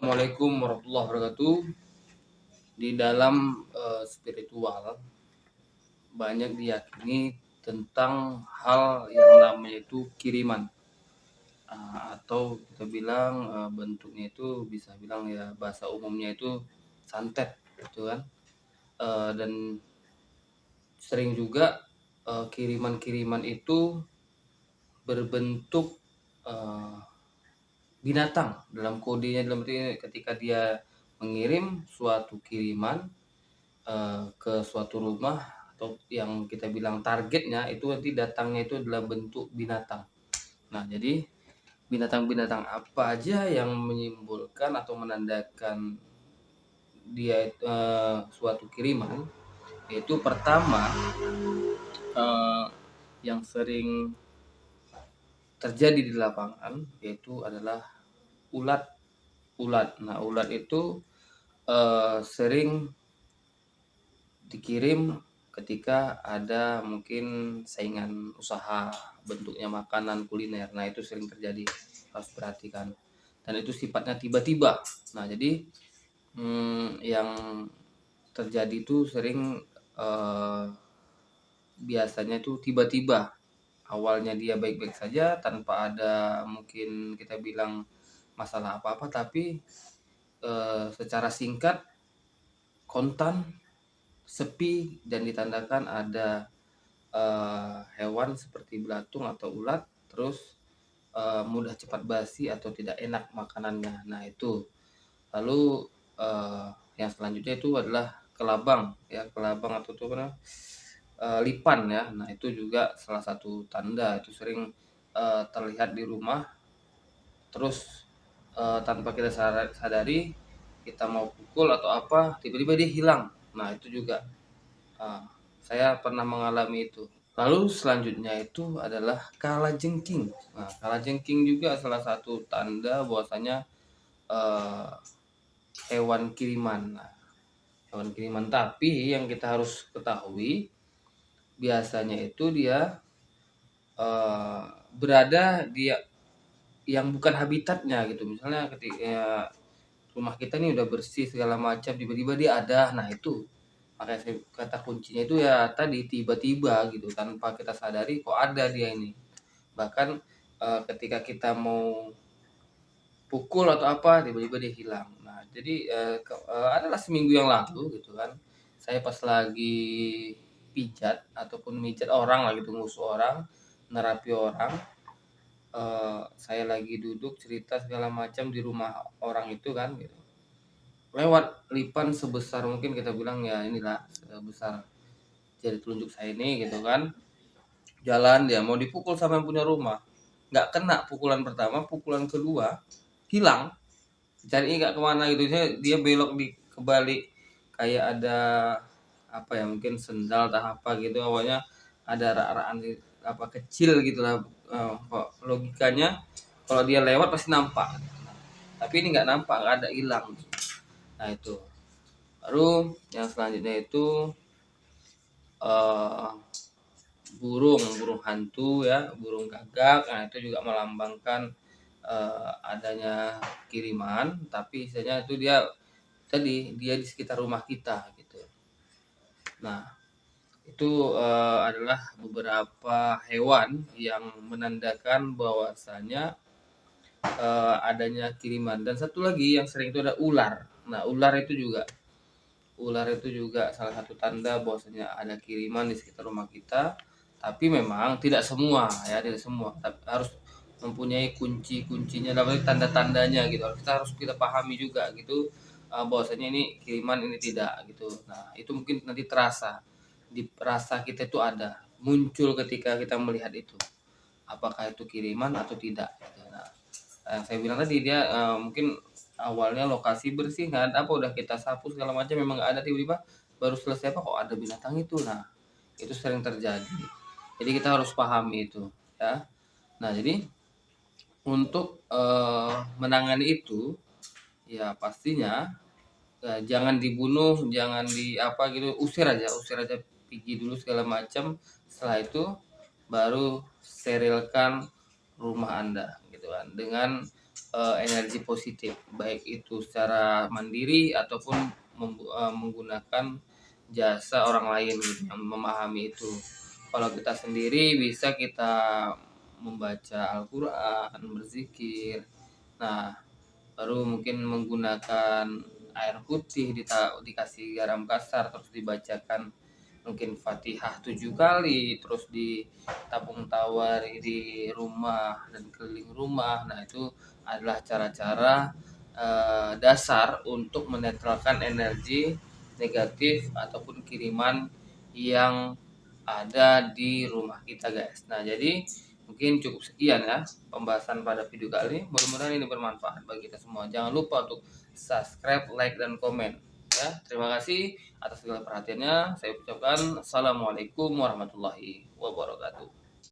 Assalamualaikum warahmatullahi wabarakatuh. Di dalam spiritual banyak diyakini tentang hal yang namanya itu kiriman. Atau kita bilang bentuknya itu bisa bilang ya bahasa umumnya itu santet gitu kan. Dan sering juga kiriman-kiriman itu berbentuk binatang dalam kodenya, dalam arti ketika dia mengirim suatu kiriman ke suatu rumah atau yang kita bilang targetnya itu nanti datangnya itu adalah bentuk binatang. Nah, jadi binatang-binatang apa aja yang menyimpulkan atau menandakan dia suatu kiriman, yaitu pertama yang sering terjadi di lapangan yaitu adalah ulat. Nah, ulat itu sering dikirim ketika ada mungkin saingan usaha bentuknya makanan kuliner. Nah, itu sering terjadi, harus perhatikan. Dan itu sifatnya tiba-tiba. Nah, jadi yang terjadi itu sering biasanya itu tiba-tiba. Awalnya dia baik-baik saja tanpa ada mungkin kita bilang masalah apa-apa, tapi secara singkat, kontan, sepi, dan ditandakan ada hewan seperti belatung atau ulat, terus mudah cepat basi atau tidak enak makanannya. Nah, itu. Lalu yang selanjutnya itu adalah kelabang ya, kelabang atau itu apa, lipan ya. Nah, itu juga salah satu tanda, itu sering terlihat di rumah, terus tanpa kita sadari kita mau pukul atau apa, tiba-tiba dia hilang. Nah, itu juga saya pernah mengalami itu. Lalu selanjutnya itu adalah kalajengking. Nah, kalajengking juga salah satu tanda bahwasanya hewan kiriman. Nah, hewan kiriman, tapi yang kita harus ketahui biasanya itu dia berada di yang bukan habitatnya gitu. Misalnya ketika rumah kita nih udah bersih segala macam, tiba-tiba dia ada. Nah, itu makanya saya kata kuncinya itu ya tadi tiba-tiba gitu, tanpa kita sadari kok ada dia ini. Bahkan ketika kita mau pukul atau apa, tiba-tiba dia hilang. Nah, jadi adalah seminggu yang lalu gitu kan, saya pas lagi pijat ataupun mijat orang lah gitu, ngusuk orang, nerapi orang, saya lagi duduk cerita segala macam di rumah orang itu kan gitu. Lewat lipan sebesar mungkin kita bilang ya inilah sebesar jari telunjuk saya ini gitu kan. Jalan dia mau dipukul sama yang punya rumah. Nggak kena pukulan pertama, pukulan kedua hilang. Cari nggak kemana gitu, dia belok di kebalik, kayak ada apa ya, mungkin sendal atau apa gitu, awalnya ada rak-rakan apa kecil gitulah. Kok logikanya kalau dia lewat pasti nampak, tapi ini nggak nampak, nggak ada, hilang. Nah, itu baru yang selanjutnya itu burung hantu ya, burung gagak. Nah, itu juga melambangkan adanya kiriman, tapi istilahnya itu dia tadi dia di sekitar rumah kita gitu. Nah, itu adalah beberapa hewan yang menandakan bahwasanya adanya kiriman. Dan satu lagi yang sering itu ada ular. Nah, ular itu juga salah satu tanda bahwasanya ada kiriman di sekitar rumah kita. Tapi memang tidak semua ya, tidak semua. Tapi harus mempunyai kunci-kuncinya, dalam tanda-tandanya gitu. Harus kita pahami juga gitu, bahwasanya ini kiriman, ini tidak gitu. Nah, itu mungkin nanti terasa di rasa kita itu ada muncul ketika kita melihat itu. Apakah itu kiriman atau tidak gitu. Nah, yang saya bilang tadi dia mungkin awalnya lokasi bersih, nggak ada apa, udah kita sapu segala macam, memang nggak ada, tiba-tiba baru selesai apa kok ada binatang itu. Nah, itu sering terjadi, jadi kita harus pahami itu ya. Nah, jadi untuk menangani itu ya pastinya jangan dibunuh, jangan di apa gitu, usir aja pergi dulu segala macam. Setelah itu baru sterilkan rumah Anda gitu kan, dengan energi positif, baik itu secara mandiri ataupun menggunakan jasa orang lain gitu yang memahami itu. Kalau kita sendiri bisa kita membaca Al-Qur'an, berzikir. Nah, baru mungkin menggunakan air putih dikasih garam kasar terus dibacakan mungkin Fatihah 7 kali, terus ditapung tawari di rumah dan keliling rumah. Nah, itu adalah cara-cara dasar untuk menetralkan energi negatif ataupun kiriman yang ada di rumah kita, guys. Nah, jadi mungkin cukup sekian ya pembahasan pada video kali ini. Mudah-mudahan ini bermanfaat bagi kita semua. Jangan lupa untuk subscribe, like, dan komen. Ya, terima kasih atas segala perhatiannya. Saya ucapkan assalamualaikum warahmatullahi wabarakatuh.